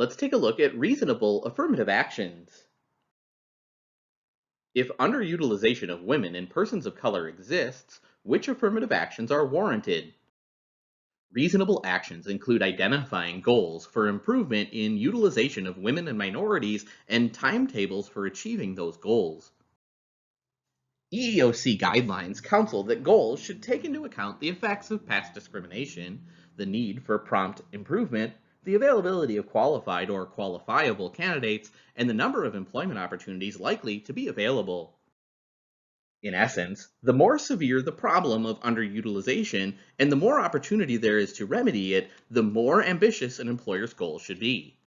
Let's take a look at reasonable affirmative actions. If underutilization of women and persons of color exists, which affirmative actions are warranted? Reasonable actions include identifying goals for improvement in utilization of women and minorities and timetables for achieving those goals. EEOC guidelines counsel that goals should take into account the effects of past discrimination, the need for prompt improvement, the availability of qualified or qualifiable candidates, and the number of employment opportunities likely to be available. In essence, the more severe the problem of underutilization and the more opportunity there is to remedy it, the more ambitious an employer's goals should be.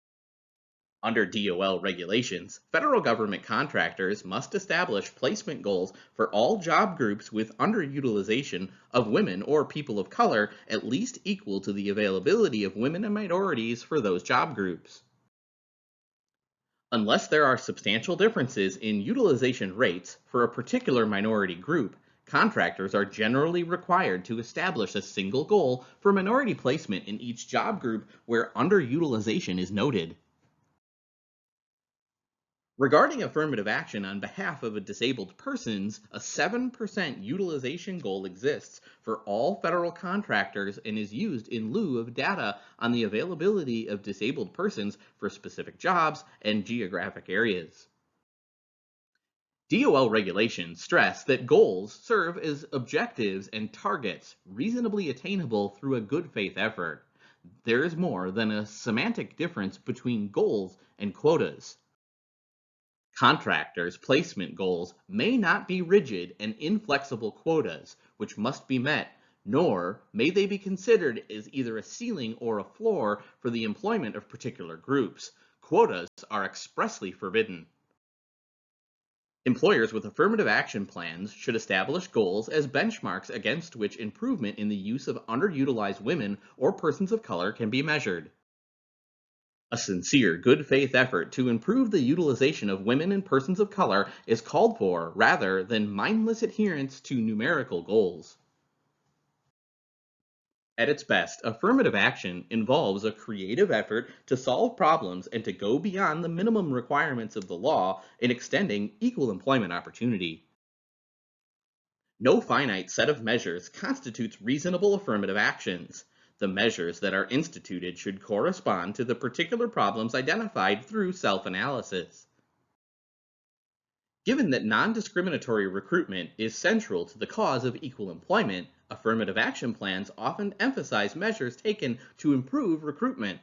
Under DOL regulations, federal government contractors must establish placement goals for all job groups with underutilization of women or people of color at least equal to the availability of women and minorities for those job groups. Unless there are substantial differences in utilization rates for a particular minority group, contractors are generally required to establish a single goal for minority placement in each job group where underutilization is noted. Regarding affirmative action on behalf of a disabled persons, a 7% utilization goal exists for all federal contractors and is used in lieu of data on the availability of disabled persons for specific jobs and geographic areas. DOL regulations stress that goals serve as objectives and targets reasonably attainable through a good faith effort. There is more than a semantic difference between goals and quotas. Contractors' placement goals may not be rigid and inflexible quotas, which must be met, nor may they be considered as either a ceiling or a floor for the employment of particular groups. Quotas are expressly forbidden. Employers with affirmative action plans should establish goals as benchmarks against which improvement in the use of underutilized women or persons of color can be measured. A sincere, good faith effort to improve the utilization of women and persons of color is called for rather than mindless adherence to numerical goals. At its best, affirmative action involves a creative effort to solve problems and to go beyond the minimum requirements of the law in extending equal employment opportunity. No finite set of measures constitutes reasonable affirmative actions. The measures that are instituted should correspond to the particular problems identified through self-analysis. Given that non-discriminatory recruitment is central to the cause of equal employment, affirmative action plans often emphasize measures taken to improve recruitment.